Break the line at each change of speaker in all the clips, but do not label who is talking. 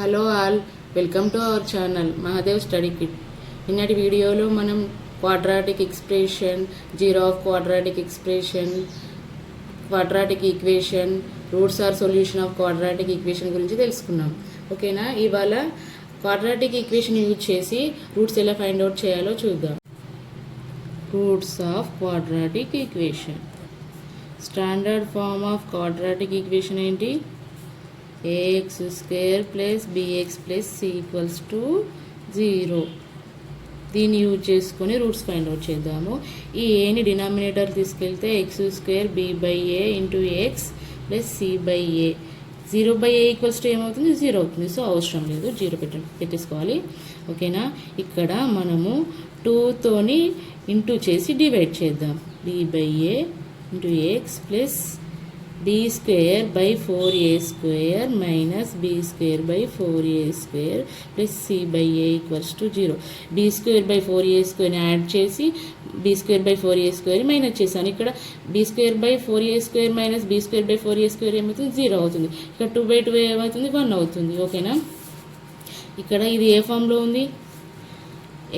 Hello all, welcome to our channel Mahadev study kit. నిన్నటి వీడియోలో మనం quadratic expression, zero of quadratic expression, quadratic equation, roots or solution of quadratic equation గురించి తెలుసుకున్నాం. ఓకేనా? ఇవాళ quadratic equation use చేసి roots ఎలా ఫైండ్ అవుట్ చేయాలో చూద్దాం. Roots of quadratic equation. Standard form of quadratic equation ఏంటి? ax square plus bx plus c equals to 0. దీన్ని యూజ్ చేసుకొని రూట్స్ ఫైండ్ అవుట్ చేద్దాము. ఈ ఏని డినామినేటర్ తీసుకెళ్తే x square b by a into x plus c by a. 0 by a equals to ఏమవుతుంది? 0 అవుతుంది. So అవసరం లేదు, 0 పెట్టేసుకోవాలి. ఓకేనా? ఇక్కడ మనము 2తోని ఇంటూ చేసి డివైడ్ చేద్దాం. B by a into x plus b square by 4a square minus b square by 4a square plus c by a equals to 0. b square by 4a square add చేసి b square by 4a square minus చేశాను. ఇక్కడ b square by 4a square minus b square by 4a square ఏమవుతుంది? 0 అవుతుంది. ఇక్కడ 2 by 2 ఏమవుతుంది? 1 అవుతుంది. ఓకేనా? ఇక్కడ ఇది ఏ ఫామ్లో ఉంది?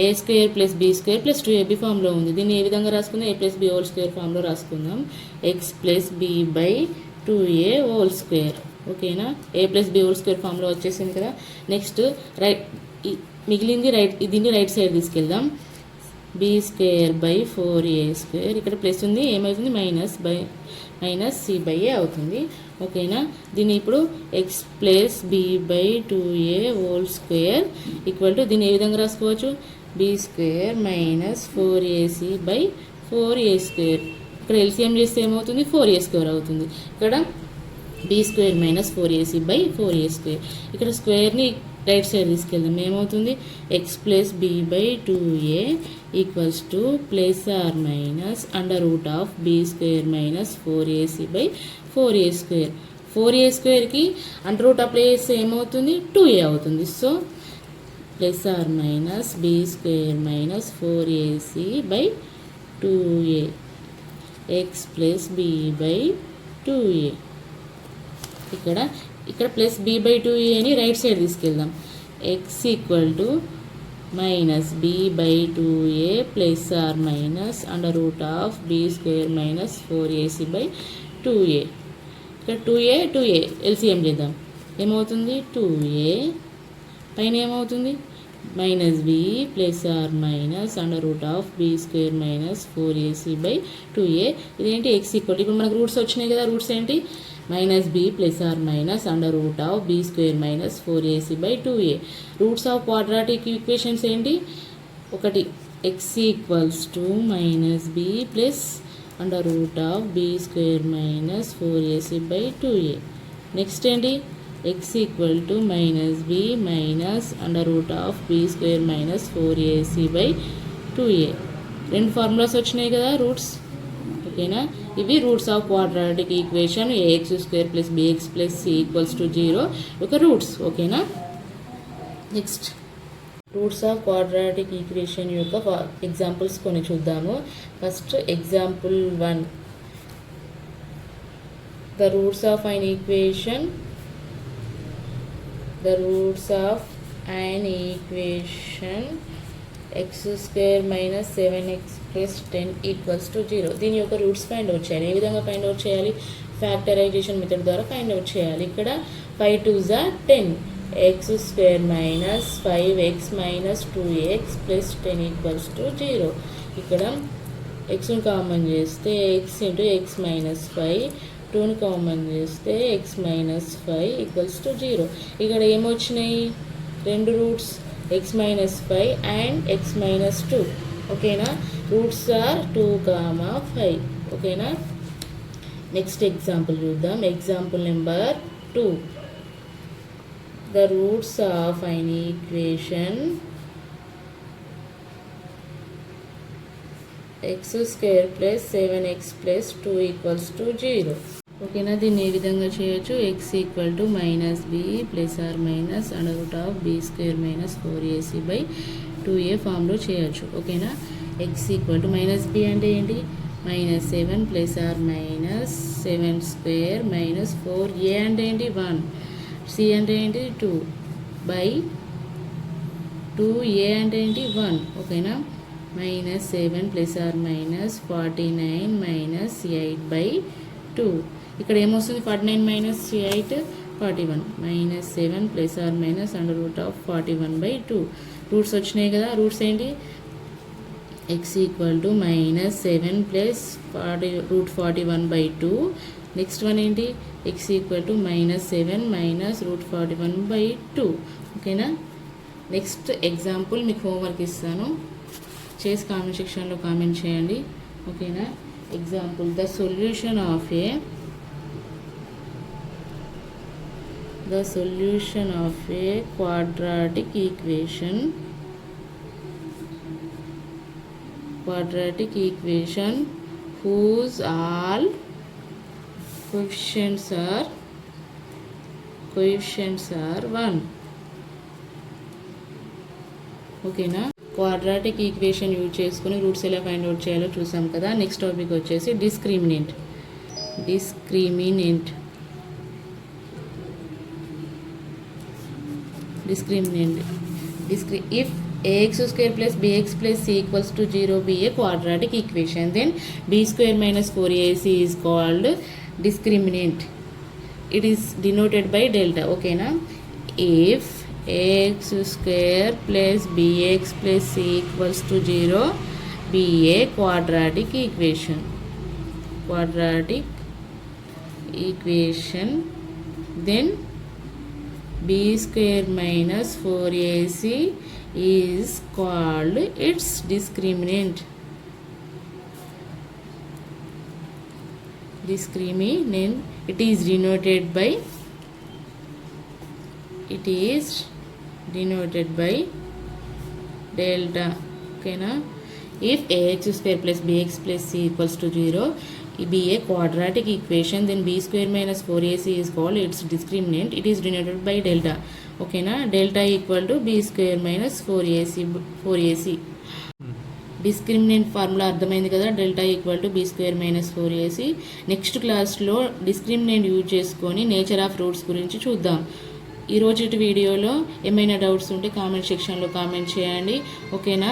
A square plus B square plus 2ab ఫామ్లో ఉంది. దీన్ని ఏ విధంగా రాసుకుందాం? A plus B whole square ఫామ్లో రాసుకుందాం. X plus B by 2a whole square. ఓకేనా? A plus B whole square ఫామ్లో వచ్చేసింది కదా. నెక్స్ట్ రైట్ మిగిలింది రైట్, దీన్ని రైట్ సైడ్ తీసుకెళ్దాం. B square by 4a square, ఇక్కడ ప్లస్ ఉంది, ఏమవుతుంది? మైనస్ సి బై ఏ అవుతుంది. ఓకేనా? దీన్ని ఇప్పుడు x plus B by 2a whole square equal to, దీన్ని ఏ విధంగా రాసుకోవచ్చు? B square minus 4ac by 4a square. ఇక్కడ ఎల్సిఎం చేస్తే ఏమవుతుంది? 4a స్క్వేర్ అవుతుంది. ఇక్కడ b square minus 4ac by 4a square. ఇక్కడ స్క్వేర్ని రైట్ సైడ్ తీసుకెళ్దాం. ఏమవుతుంది? X plus B by 2a equals to plus or minus under root of b square minus 4ac by 4a square. 4a స్క్వేర్కి under root apply చేస్తే ఏమవుతుంది? 2a అవుతుంది. So plus or minus b square minus 4ac by 2a x plus B by 2a. ఇక్కడ plus B by 2a ని right side తీసుకెళ్దాం. X equal to minus b by 2a plus or minus under root of b square minus 4ac by 2a. ఇక్కడ 2a LCM చేద్దాం. ఏమవుతుంది? 2a పైన ఏమవుతుంది? Minus b plus or minus under root of b square minus 4ac by 2a. ఇదేంటి? X equal, ఇప్పుడు మనకు roots వచ్చినాయి కదా. రూట్స్ ఏంటి? Minus b plus or minus under root of b square minus 4ac by 2a. Roots of quadratic equations ఏంటి? ఒకటి x equals to minus b plus under root of b square minus 4ac by 2a. Next ఏంటి? X equal to minus b minus under root of b square minus 4ac by 2a. రెండు formulas వచ్చినాయి కదా roots. ఓకేనా? ఇవి roots of quadratic equation. A x square plus bx plus c equals to 0 ఒక roots. ఓకేనా? Next roots of quadratic equation యొక్క examples కొన్ని చూద్దాము. First example 1. The roots of an equation x square minus 7x plus 10 equals to 0. దీని యొక్క roots find out చేయాలి. ఏ విధంగా ఫైండ్ అవుట్ చేయాలి? ఫ్యాక్టరైజేషన్ మెథడ్ ద్వారా ఫైండ్ అవుట్ చేయాలి. ఇక్కడ 5 2s are 10, x square minus 5x minus 2x plus 10 equals to 0. ఇక్కడ ఎక్స్ని కామన్ చేస్తే x ఇంటూ x మైనస్ 5, 2ని కామన్ చేస్తే x మైనస్ 5 ఈక్వల్స్ టు 0. ఇక్కడ ఏమొచ్చినాయి? రెండు roots, x minus 5 and x minus 2. ఓకేనా? Roots or 2, 5. ఓకేనా? నెక్స్ట్ ఎగ్జాంపుల్ చూద్దాం. Example number 2. The roots of an equation x square plus 7x plus 2 equals to 0. ఓకేనా? దీన్ని ఏ విధంగా చేయొచ్చు? X equal to minus b plus or minus under root of b square minus 4ac by 2a ఫామ్లో చేయొచ్చు. ఓకేనా? X equal to minus b అంటే ఏంటి? minus 7 plus or minus 7 square minus 4. A అంటే ఏంటి 1, C అంటే ఏంటి 2, బై 2a అంటే ఏంటి 1 ఓకేనా. -7 plus or minus 49 minus 8 by 2. ఇక్కడ ఏమొస్తుంది 49 minus 8 41 -7 plus or minus under root of 41 by 2. Roots వచ్చినాయి కదా. రూట్స్ ఏంటి x equal to -7 plus root 41 by 2. Next one ఏంటి x equal to -7 minus root 41 by 2 ఓకేనా. నెక్స్ట్ ఎగ్జాంపుల్ మీకు homework ఇస్తాను, చేసి కామెంట్ సెక్షన్లో కామెంట్ చేయండి ఓకేనా. Example the solution of A quadratic equation whose all coefficients are 1 ఓకేనా. క్వాడ్రాటిక్ ఈక్వేషన్ యూజ్ చేసుకుని రూట్స్ ఎలా ఫైండ్ అవుట్ చేయాలో చూసాం కదా. నెక్స్ట్ టాపిక్ వచ్చేసి discriminant. If ax square plus bx plus c equals to 0 be a quadratic equation, then b square minus 4ac is called discriminant. It is denoted by delta. Okay na. If ax square plus bx plus c equals to 0 be a quadratic equation, then b square minus 4ac is called its discriminant. It is denoted by delta. Okay na. If ax square plus bx plus c equals to 0 be a quadratic equation, then b square minus 4ac is called its discriminant. It is denoted by delta. Okay na. Delta equal to b square minus 4ac. Discriminant formula అర్థమైంది కదా. Delta equal to b square minus 4ac. Next క్లాస్లో discriminant use చేసుకొని nature of roots గురించి చూద్దాం. ఈరోజు వీడియోలో ఏమైనా doubts ఉంటే కామెంట్ సెక్షన్లో కామెంట్ చేయండి ఓకేనా.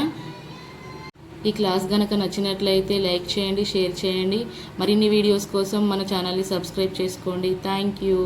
ఈ క్లాస్ కనుక నచ్చినట్లయితే లైక్ చేయండి, షేర్ చేయండి. మరిన్ని వీడియోస్ కోసం మన ఛానల్ని సబ్స్క్రైబ్ చేసుకోండి. Thank you.